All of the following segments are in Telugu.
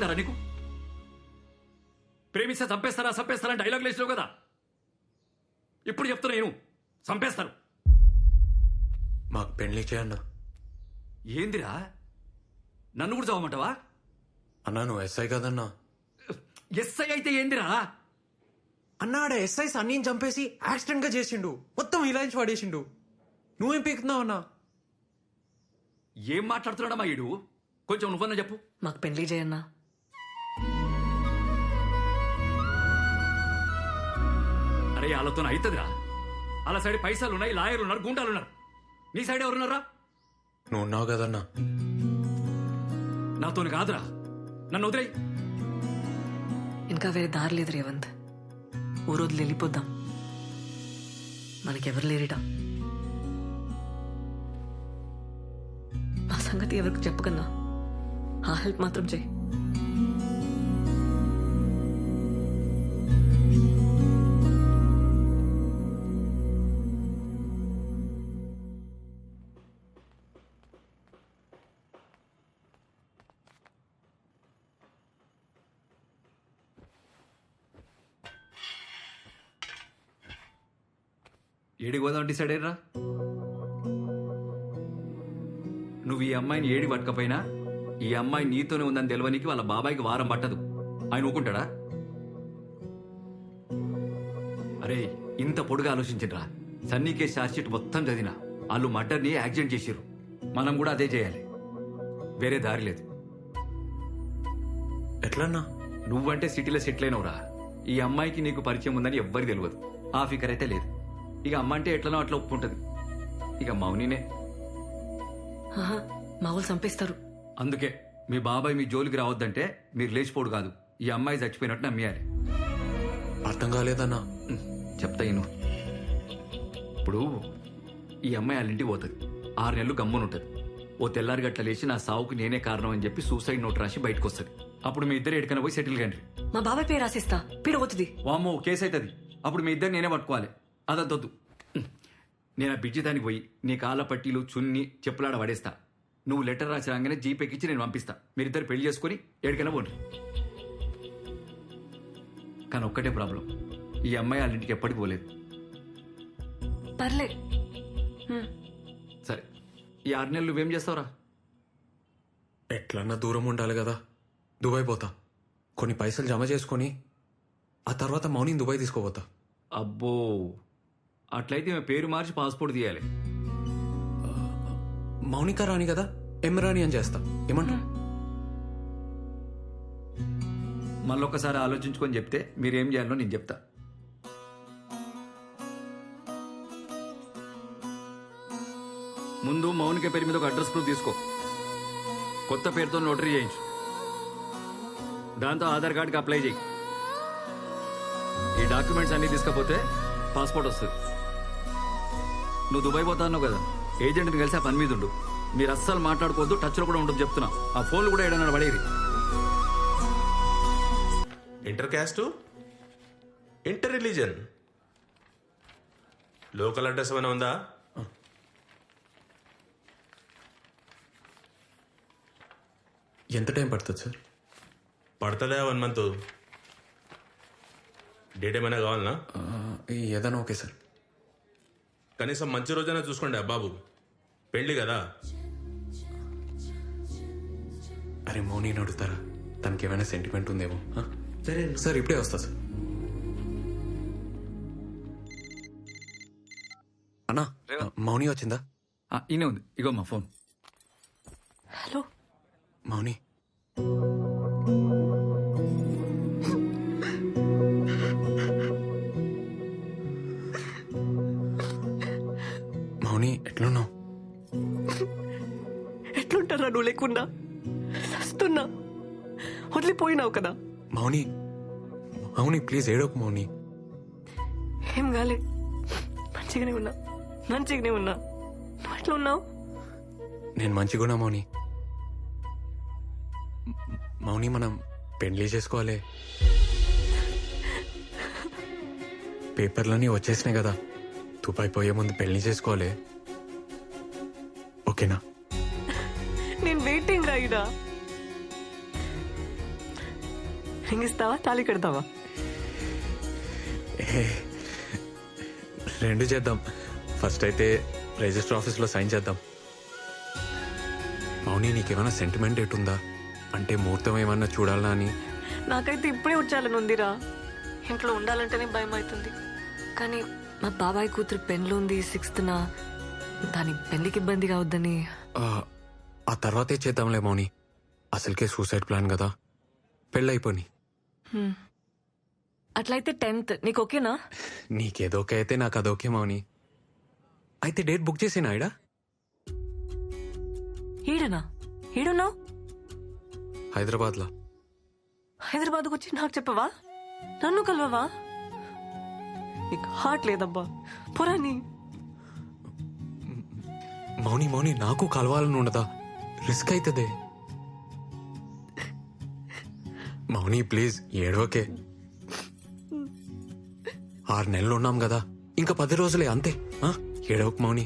చెప్తారా నీకు? ప్రేమిస్తే చంపేస్తారా డైలాగ్ లేచినావు కదా. ఇప్పుడు చెప్తున్నా నేను, చంపేస్తారు. మాకు పెళ్లి చేయన్నా. ఏందిరా, నన్ను కూడా చదవమంటావా? అన్నా నువ్వు ఎస్ఐ కదన్నా. ఎస్ఐ అయితే ఏందిరా? అన్నాడ ఎస్ఐ సన్నీని చంపేసి యాక్సిడెంట్ గా చేసిండు, మొత్తం ఇలాంటి పడేసిండు. నువ్వేం పీకుతున్నావు అన్నా? ఏం మాట్లాడుతున్నాడమ్మా ఈడు? కొంచెం నువ్వన్నా చెప్పు. మాకు పెళ్లి చేయన్నా. అరే వాళ్ళతో అవుతుందిరా. వాళ్ళ సైడ్ పైసలు ఉన్నాయి, లాయర్లు ఉన్నారు, గుండాలు ఉన్నారు. నీ సైడ్ ఎవరున్నారా? నువ్వు ఉన్నావు కదన్నా. నాతోని కాదురా, నన్ను వదిలేయి. ఇంకా వేరే దారి లేదు రేవంత్. ఓ రోజులు వెళ్ళిపోద్దాం, మనకెవరు లేరిట. ఆ సంగతి ఎవరికి చెప్పకన్నా ఆ హెల్ప్ మాత్రం చేయి. ఏడికి పోదాం డిసైడ్ అయ్యరా? నువ్వు ఈ అమ్మాయిని ఏడి పట్టకపోయినా ఈ అమ్మాయి నీతోనే ఉందని తెలవనికి వాళ్ళ బాబాయికి వారం పట్టదు. ఆయన ఊకుంటాడా? అరే ఇంత పొడుగా ఆలోచించరా. సన్నీ కేసు ఛార్జ్షీట్ మొత్తం చదివినా వాళ్ళు మర్డర్ని యాక్సిడెంట్ చేసిర్రు. మనం కూడా అదే చేయాలి, వేరే దారి లేదు. ఎట్లన్నా? నువ్వంటే సిటీలో సెటిల్ అయినవురా. ఈ అమ్మాయికి నీకు పరిచయం ఉందని ఎవ్వరికి తెలియదు. ఆ ఫికర్ అయితే లేదు. ఇక అమ్మ అంటే ఎట్లనో అట్లా ఒప్పుకుంటది. ఇక మౌనినే. మా వాళ్ళు చంపేస్తారు. అందుకే మీ బాబాయ్ మీ జోలికి రావద్దంటే మీరు లేచిపోడు కాదు, ఈ అమ్మాయి చచ్చిపోయినట్టు నమ్మేయాలి. అర్థం కాలేదన్నా. చెప్తా ఇను. ఇప్పుడు ఈ అమ్మాయి వాళ్ళ ఇంటికి పోతుంది, 6 నెలలు గమ్మునుంటది. ఓ తెల్లారి గట్ల లేచి నా సావుకు నేనే కారణం అని చెప్పి సూసైడ్ నోట్ రాసి బయటకు వస్తుంది. అప్పుడు మీ ఇద్దరు ఎక్కడికైనా పోయి సెటిల్ కండి. మా బాబాయ్ పేరు రాసిస్తా, పీడ పోతుంది. వామ్మో కేసు అవుతుంది. అప్పుడు మీ ఇద్దరు నేనే పట్టుకోవాలి. అదొద్దు. నేను ఆ బిడ్జి దానికి పోయి నీ కాళ్ళ పట్టీలు చున్ని చెప్పులాడ పడేస్తా. నువ్వు లెటర్ రాసి రాగానే జీపేకిచ్చి నేను పంపిస్తా. మీరిద్దరు పెళ్లి చేసుకుని ఎక్కడికైనా పోండి. కానీ ఒక్కటే ప్రాబ్లం, ఈ అమ్మాయి వాళ్ళ ఇంటికి ఎప్పటికి పోలేదు. పర్లే. సరే ఈ 6 నెలలు నువ్వేం చేస్తావురా? ఎట్లన్నా దూరం ఉండాలి కదా. దుబాయ్ పోతా, కొన్ని పైసలు జమ చేసుకొని ఆ తర్వాత మౌనిని దుబాయ్ తీసుకోపోతా. అబ్బో, అట్లయితే మేము పేరు మార్చి పాస్పోర్ట్ తీయాలి. మౌనిక రాణి కదా, ఎం రాణి అని చేస్తా. ఏమంటా? మళ్ళొక్కసారి ఆలోచించుకొని చెప్తే మీరేం చేయాలో నేను చెప్తా. ముందు మౌనిక పేరు మీద ఒక అడ్రస్ ప్రూఫ్ తీసుకో, కొత్త పేరుతో నోటరీ చేయించు, దాంతో ఆధార్ కార్డుకి అప్లై చేయి. ఈ డాక్యుమెంట్స్ అన్ని తీసుకపోతే పాస్పోర్ట్ వస్తుంది. నువ్వు దుబాయ్ పోతా అన్నావు కదా, ఏజెంట్ని కలిసి ఆ పని మీద ఉండు. మీరు అస్సలు మాట్లాడుకోవద్దు, టచ్లో కూడా ఉండదు చెప్తున్నా. ఆ ఫోన్లు కూడా ఏడన్నా పడేది. Inter caste, inter religion, local address ఏమైనా ఉందా? ఎంత టైం పడుతుంది సార్? పడుతుందా 1 month? డేట్ ఏమైనా కావాలనా? ఏదైనా ఓకే సార్. కనీసం మంచి రోజైనా చూసుకోండి బాబు, పెళ్ళి కదా. అరే మౌనిని అడుగుతారా, తనకి ఏమైనా సెంటిమెంట్ ఉందేమో. సరే సార్ ఇప్పుడే వస్తా సార్. అన్నా మౌని వచ్చిందా? ఈయనే ఉంది, ఇగో మా ఫోన్. హలో మౌని, మౌని ఎట్లున్నావు? ఎట్లుంటారా నువ్వు లేకున్నా? వస్తున్నా, వదిలిపోయినావు కదా. మౌని మౌని ప్లీజ్ ఏడోకు మౌని. ఏం కాలే, మంచిగానే ఉన్నా. నువ్వు ఎట్లా ఉన్నావు? నేను మంచిగున్నా మౌని. మౌని మనం పెళ్లి చేసుకోవాలి. పేపర్లన్నీ వచ్చేసినాయి కదా, దుబాయ్ పోయే ముందు పెళ్లి చేసుకోవాలి. ఓకేనా? నేను వెయిటింగ్ రాయిడా. రింగ్ ఇస్తావా తాళి కడతావా? రెండు చేద్దాం. ఫస్ట్ అయితే రిజిస్టర్ ఆఫీస్లో సైన్ చేద్దాం. మౌని, నీకేమైనా సెంటిమెంట్ ఎటుందా? అంటే ముహూర్తం ఏమన్నా చూడాలా అని. నాకైతే ఇప్పుడే వచ్చాలని ఉందిరా. ఇంట్లో ఉండాలంటేనే భయం అవుతుంది. కానీ మా బాబాయ్ కూతురు పెళ్ళి ఉంది 6th. దాని పెళ్లికి ఇబ్బంది కావద్దని. ఆ తర్వాతే చేద్దాంలే మౌని. అసలుకే సూసైడ్ ప్లాన్ కదా, పెళ్ళైపోని. అట్లయితే 10th నీకు ఓకేనా? నీకేదోకే అయితే నాకు అదోకే మౌని. అయితే డేట్ బుక్ చేసేనా ఇడా? ఈడనా? ఈడున్నావు? హైదరాబాద్లో. హైదరాబాద్కు వచ్చి నాకు చెప్పవా? నన్ను కలవవా? నీకు హార్ట్ లేదబ్బా, పురాని. మౌని నాకు కలవాలని ఉండదా? రిస్క్ అవుతుంది మౌని, ప్లీజ్ ఏడవకే. 6 నెలలు ఉన్నాం కదా, ఇంకా 10 రోజులే అంతే. ఏడవకు మౌని.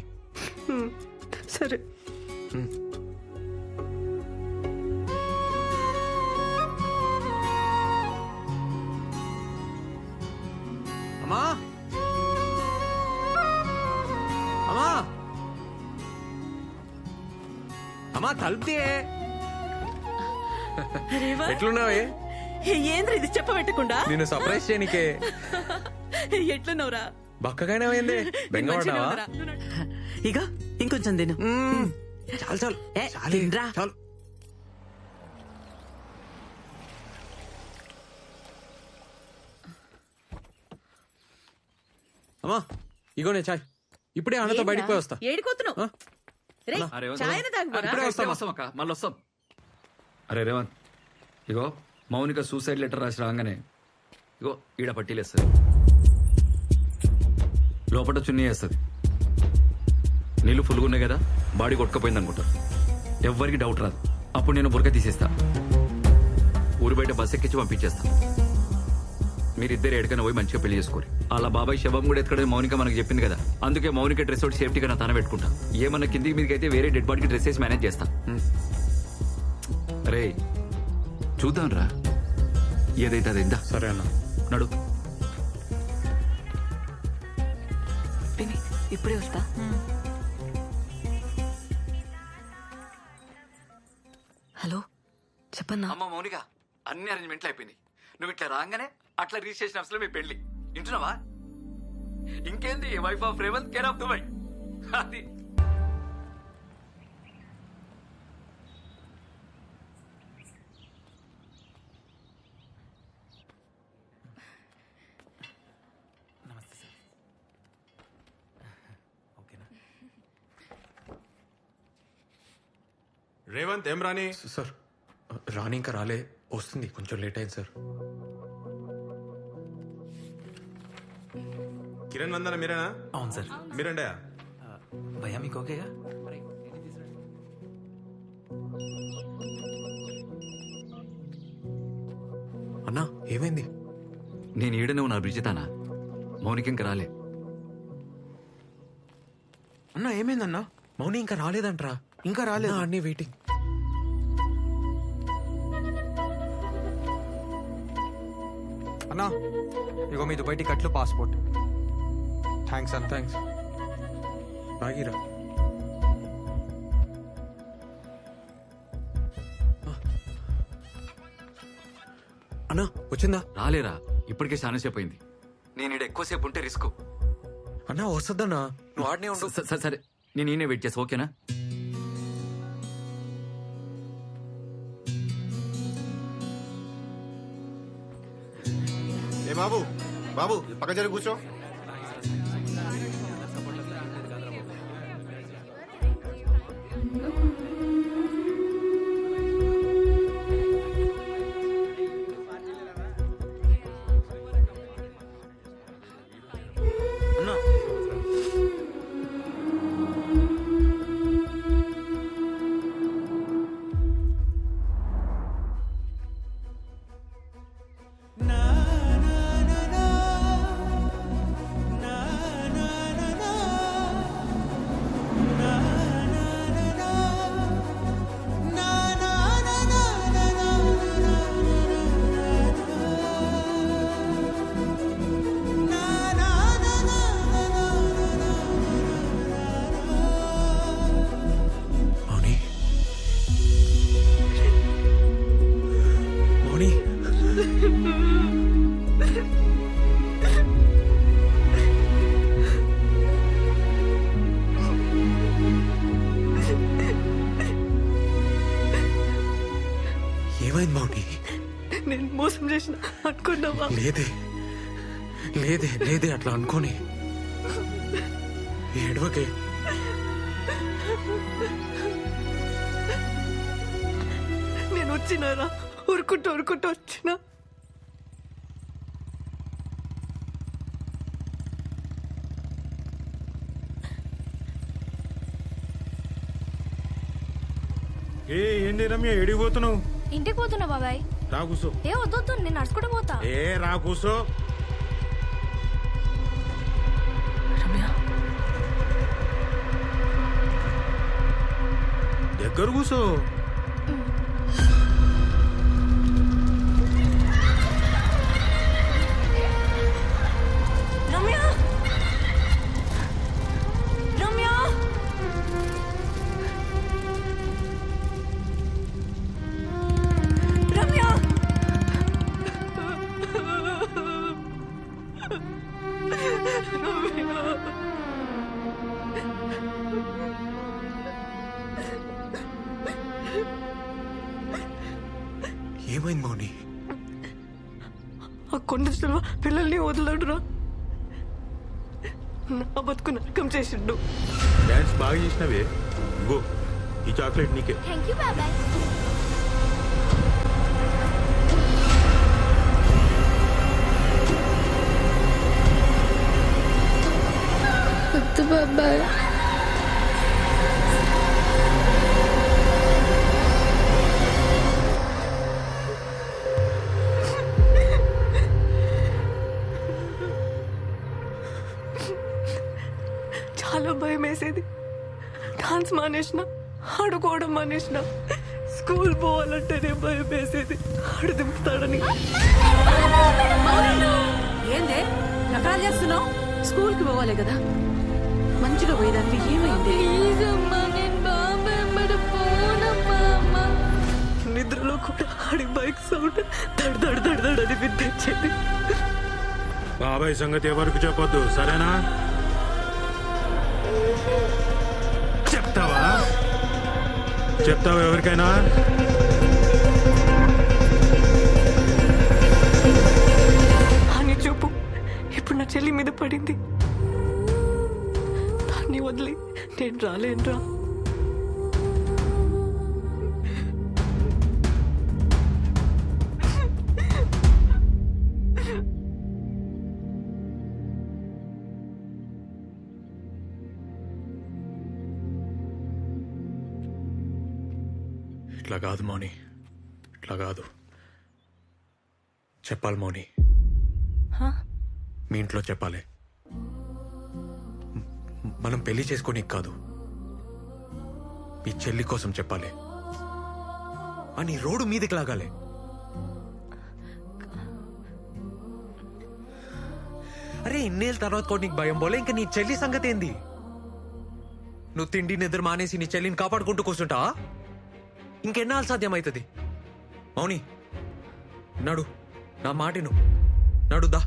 సరే. అమ్మా, అమ్మా, అమ్మా, తలుపుతే. ఎట్లున్నావే? ఏంద్ర ఇది చెప్పబెట్టకుండా నిన్ను సర్ప్రైజ్ చేయనికే. ఎట్లున్నావురా? బక్కగానే అయింది, బెంగపడ్డావా? ఇక ఇంకొంచెం తిను. చాలు చాలు ఏ, తినరా. చాలు. అమ్మా, ఇగోనే చాయ్. ఇప్పుడే అన్నతో బయటికి పోయి వస్తా. ఏడిపోతున్నావు? ఆ? రేయ్, అరే, చాయన తాగురా. ఇప్పుడే వస్తాం. వస్తాం అక్క, మళ్ళీ వస్తాం. అరే రేవంత్, ఇగో మౌనిక సూసైడ్ లెటర్ రాసి రాగానే ఇగో ఈడ పట్టీలేస్తుంది, లోపల చున్నీ వేస్తుంది. నీళ్ళు ఫుల్గా ఉన్నాయి కదా, బాడీ కొట్టుకపోయింది అనుకుంటారు. ఎవ్వరికి డౌట్ రాదు. అప్పుడు నేను బురక తీసేస్తా, ఊరు బయట బస్ ఎక్కించి పంపించేస్తా. మీరిద్దరు ఎక్కడికైనా పోయి మంచిగా పెళ్లి చేసుకోరు. అలా బాబాయ్ శవం కూడా ఎక్కడ మౌనిక మనకు చెప్పింది కదా, అందుకే మౌనిక డ్రెస్ ఒకటి సేఫ్టీగా నా తన పెట్టుకుంటా. ఏమన్నా కిందికి మీదకి అయితే వేరే డెడ్ బాడీకి డ్రెస్ వేసి మేనేజ్ చేస్తా. రే చూద్దాం రా, ఏదైతే అది ఇందా. సరే అన్న. నడు. పిన్ని, ఇప్పుడే వస్తా. హలో, చెప్పన్నా. అమ్మ మౌనిక, అన్ని అరేంజ్మెంట్లు అయిపోయినాయి. నువ్వు ఇట్లా రాగానే అట్లా రిజిస్ట్రేషన్ ఆఫీస్ లో మీ పెళ్లి. వింటున్నావా? ఇంకేంది, wife of Revanth, care of Dubai. అది రేవంత్ ఏం రాని? సార్, రాని ఇంకా రాలే, వస్తుంది, కొంచెం లేట్ అయింది సార్. కిరణ్ వందన మీరేనా? అవును సార్. మీరండే? భయ్యా మీకు ఓకేగా? అన్నా, ఏమైంది? నేను ఈడ నువ్వు నా బ్రిజితానా? మౌనిక ఇంకా రాలే. అన్నా ఏమైందన్నా? మౌని ఇంకా రాలేదంట్రా. ఇంకా రాలేదు. అన్నీ వెయిటింగ్. అన్నా ఇగో మీ దుబాయ్ టికెట్లు, పాస్పోర్ట్. థ్యాంక్స్ అన్న. థ్యాంక్స్. బాగిరా. అన్నా, వచ్చిందా? రాలేరా, ఇప్పటికే చాలా సేపు అయింది. నేను ఈడ ఎక్కువసేపు ఉంటే రిస్క్. అన్నా వస్తుందన్నా, నువ్వు ఆడనే ఉండు. సరే, నేను ఈయనే వెయిట్ చేస్తా, ఓకేనా? ఏ బాబు, బాబు పక్క జరి కూర్చో. అన్నా మానేసిన అనుకున్నావా? లేదే లేదే లేదే అట్లా అనుకోని ఏడవకే. నేను వచ్చినారా ఉరుకుంటూ వచ్చినా. ఏంటి రమ్య ఎడిగిపోతున్నావు? ఇంటికి పోతున్నా బాబాయ్. రా కూసో. ఏ వద్దొద్దు, నేను నడుచుకుంటూ పోతా. రా కూసో. రమ్య, దగ్గర కూసో. రమ్య, రమ్య. రమ్య, ఏమైంది మౌని? ఆ కొండ సెల్వ పిల్లల్ని వదలడురా. నా బతుకు నరకం చేసిండు. డాన్స్ బాగా చేసినవే. ఇగో ఈ చాక్లెట్ నీకే. థ్యాంక్ యూ బాబాయ్. వద్దు బాబాయ్. చాలా భయం వేసేది. డాన్స్ మానేసిన, ఆడుకోవడం మానేసిన, స్కూల్ పోవాలంటేనే భయం వేసేది. ఆడు దింపుతాడని. ఏందే నకరాలు చేస్తున్నావు? స్కూల్ కి పోవాలి కదా, మంచిగా పోయేదానికి ఏమైంది? నిద్రలో కూడా ఆడి బైక్ సౌండ్ దడ్ దడ్ దడ్ దడ్ అని వినిపించేది. బాబాయ్ సంగతి ఎవరికి చెప్పొద్దు, సరేనా? చెప్తావా ఎవరికైనా? అని చూపు ఇప్పుడు నా చెల్లి మీద పడింది. దాన్ని వదిలి నేను రాలేనురా. ఇట్లా కాదు మౌని, ఇట్లా కాదు. చెప్పాలి మౌని, మీ ఇంట్లో చెప్పాలి. మనం పెళ్లి చేసుకోనికి కాదు, మీ చెల్లి కోసం చెప్పాలి. అని రోడ్డు మీదకి లాగాలి. అరే ఇన్నేళ్ళ తర్వాత కూడా నీకు భయం పోలే, ఇంకా నీ చెల్లి సంగతి ఏంది? నువ్వు తిండి నిద్ర మానేసి నీ చెల్లిని కాపాడుకుంటూ కూర్చుంటావా? ఇంకెన్నాళ్ళు సాధ్యమవుతుంది? మౌని నడు, నా మాటిను, నడుదా.